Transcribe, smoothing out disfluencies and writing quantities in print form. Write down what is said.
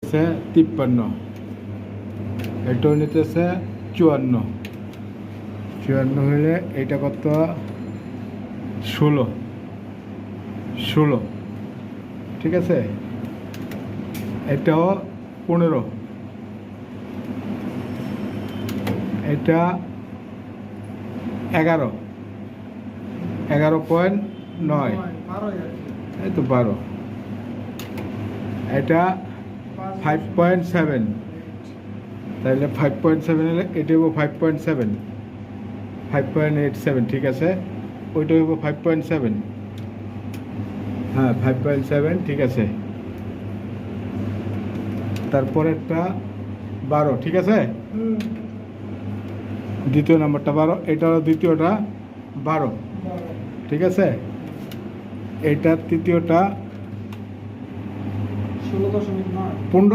53, এটাও নিতেছে 54, 54 হলে এইটা কত 16, ঠিক আছে। এটাও 15, এটা 11.9, এই তো 12, এটা 5.7, তাহলে 5.7 হলে এটা হবো 5.7, 5.87, ঠিক আছে। ওইটা হবো 5.7, হ্যাঁ 5.7, ঠিক আছে। তারপরে একটা 12, ঠিক আছে। দ্বিতীয় নাম্বারটা 12, এটা হলো দ্বিতীয়টা 12, ঠিক আছে। এইটার তৃতীয়টা 16.9, 15।